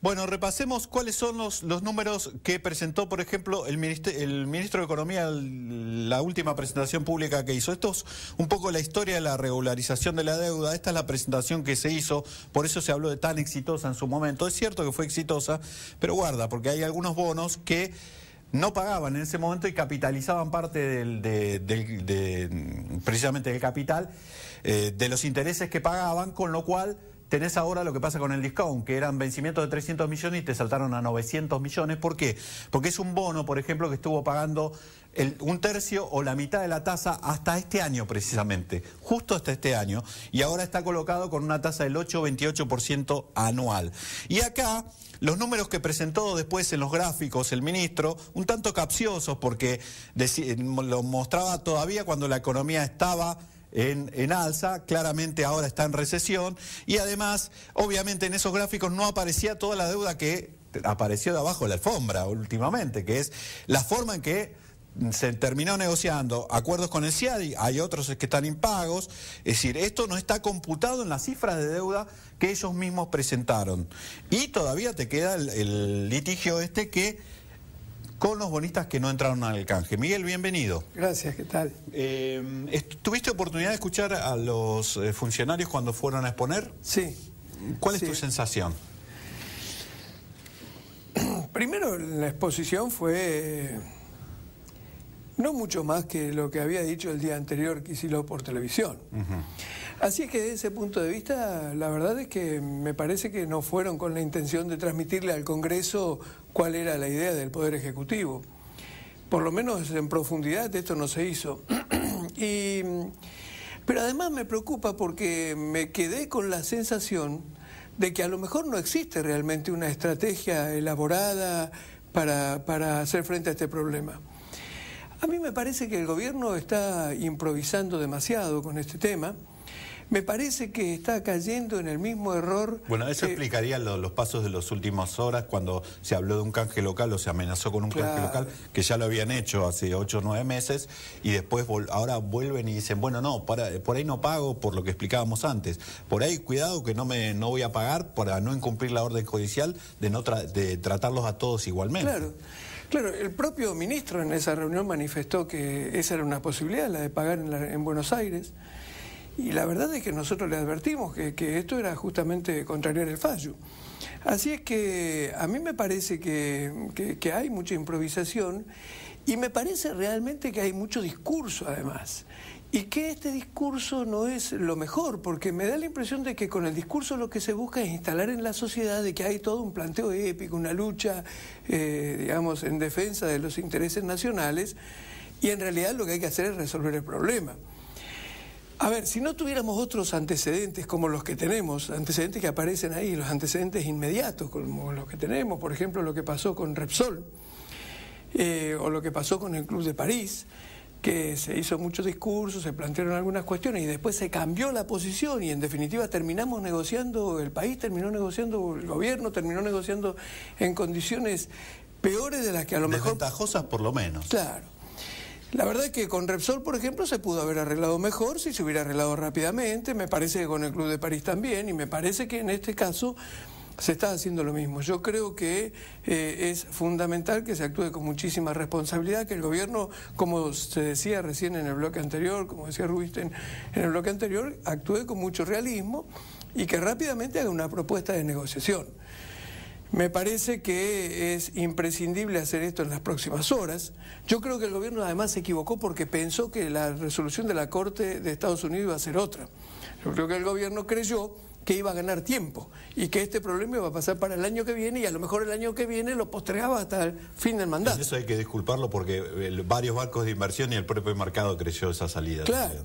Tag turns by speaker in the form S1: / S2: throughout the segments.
S1: Bueno, repasemos cuáles son los números que presentó, por ejemplo, el ministro de Economía, la última presentación pública que hizo. Esto es un poco la historia de la regularización de la deuda. Esta es la presentación que se hizo, por eso se habló de tan exitosa en su momento. Es cierto que fue exitosa, pero guarda, porque hay algunos bonos que no pagaban en ese momento y capitalizaban parte precisamente del capital, de los intereses que pagaban, con lo cual tenés ahora lo que pasa con el discount, que eran vencimientos de 300 millones y te saltaron a 900 millones. ¿Por qué? Porque es un bono, por ejemplo, que estuvo pagando un tercio o la mitad de la tasa hasta este año precisamente, justo hasta este año, y ahora está colocado con una tasa del 8,28% anual. Y acá los números que presentó después en los gráficos el ministro, un tanto capciosos, porque lo mostraba todavía cuando la economía estaba en alza, claramente ahora está en recesión, y además, obviamente en esos gráficos no aparecía toda la deuda que apareció de abajo de la alfombra últimamente, que es la forma en que se terminó negociando acuerdos con el CIADI, hay otros que están impagos, es decir, esto no está computado en las cifras de deuda que ellos mismos presentaron. Y todavía te queda el litigio que con los bonistas que no entraron al canje. Miguel, bienvenido.
S2: Gracias, ¿qué tal?
S1: ¿Tuviste oportunidad de escuchar a los funcionarios cuando fueron a exponer?
S2: Sí.
S1: ¿Cuál es tu sensación?
S2: Primero, la exposición fue no mucho más que lo que había dicho el día anterior Kicillof por televisión. Así es que desde ese punto de vista, la verdad es que me parece que no fueron con la intención de transmitirle al Congreso cuál era la idea del Poder Ejecutivo. Por lo menos en profundidad esto no se hizo. Pero además me preocupa porque me quedé con la sensación de que a lo mejor no existe realmente una estrategia elaborada para hacer frente a este problema. A mí me parece que el gobierno está improvisando demasiado con este tema. Me parece que está cayendo en el mismo error.
S1: Bueno, eso explicaría los pasos de las últimas horas cuando se habló de un canje local o se amenazó con un canje local, que ya lo habían hecho hace 8 o 9 meses, y después ahora vuelven y dicen, bueno, no, por ahí no pago por lo que explicábamos antes. Por ahí, cuidado que no voy a pagar para no incumplir la orden judicial de tratarlos a todos igualmente.
S2: Claro, el propio ministro en esa reunión manifestó que esa era una posibilidad, la de pagar en Buenos Aires. Y la verdad es que nosotros le advertimos que esto era justamente contrariar el fallo. Así es que a mí me parece que hay mucha improvisación y me parece realmente que hay mucho discurso además. Y que este discurso no es lo mejor, porque me da la impresión de que con el discurso lo que se busca es instalar en la sociedad de que hay todo un planteo épico, una lucha, digamos, en defensa de los intereses nacionales, y en realidad lo que hay que hacer es resolver el problema. A ver, si no tuviéramos otros antecedentes como los que tenemos, antecedentes que aparecen ahí, los antecedentes inmediatos como los que tenemos, por ejemplo, lo que pasó con Repsol, o lo que pasó con el Club de París, que se hizo mucho discurso, se plantearon algunas cuestiones y después se cambió la posición y en definitiva terminamos negociando, el país terminó negociando, el gobierno terminó negociando en condiciones peores de las que a lo mejor...
S1: Desventajosas por lo menos.
S2: Claro. La verdad es que con Repsol, por ejemplo, se pudo haber arreglado mejor si se hubiera arreglado rápidamente, me parece que con el Club de París también, y me parece que en este caso se está haciendo lo mismo. Yo creo que es fundamental que se actúe con muchísima responsabilidad, que el gobierno, como se decía recién en el bloque anterior, como decía Rubinstein en el bloque anterior, actúe con mucho realismo y que rápidamente haga una propuesta de negociación. Me parece que es imprescindible hacer esto en las próximas horas. Yo creo que el gobierno además se equivocó porque pensó que la resolución de la Corte de Estados Unidos iba a ser otra. Yo creo que el gobierno creyó que iba a ganar tiempo y que este problema iba a pasar para el año que viene y a lo mejor el año que viene lo postergaba hasta el fin del mandato.
S1: En eso hay que disculparlo porque varios bancos de inversión y el propio mercado creyó esa salida.
S2: Claro.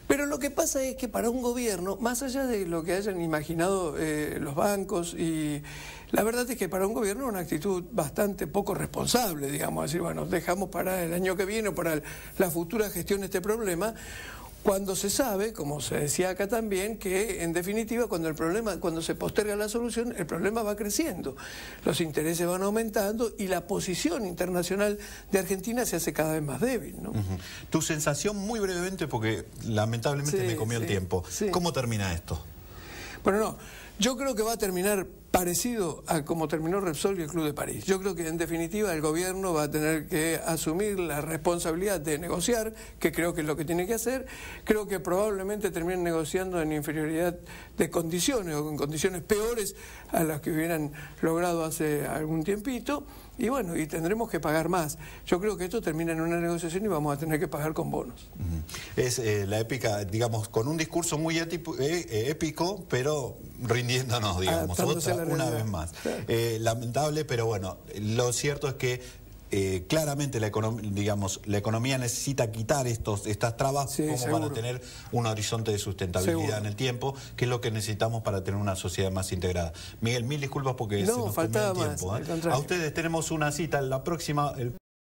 S2: Pero lo que pasa es que para un gobierno, más allá de lo que hayan imaginado los bancos, y la verdad es que para un gobierno es una actitud bastante poco responsable, digamos, decir, bueno, dejamos para el año que viene o para la futura gestión este problema, cuando se sabe, como se decía acá también, que en definitiva cuando se posterga la solución, el problema va creciendo, los intereses van aumentando y la posición internacional de Argentina se hace cada vez más débil, ¿no?
S1: Tu sensación muy brevemente, porque lamentablemente me comió el tiempo, ¿cómo termina esto?
S2: Bueno, no, yo creo que va a terminar parecido a como terminó Repsol y el Club de París. Yo creo que en definitiva el gobierno va a tener que asumir la responsabilidad de negociar, que creo que es lo que tiene que hacer. Creo que probablemente terminen negociando en inferioridad de condiciones o en condiciones peores a las que hubieran logrado hace algún tiempito. Y bueno, y tendremos que pagar más. Yo creo que esto termina en una negociación y vamos a tener que pagar con bonos.
S1: Es la épica, digamos, con un discurso muy épico, pero rindiéndonos, digamos, una vez más. Claro. Lamentable, pero bueno, lo cierto es que claramente la economía necesita quitar estas trabas como seguro. Para tener un horizonte de sustentabilidad seguro. En el tiempo, que es lo que necesitamos para tener una sociedad más integrada. Miguel, mil disculpas porque se nos comió el tiempo. A ustedes tenemos una cita en la próxima...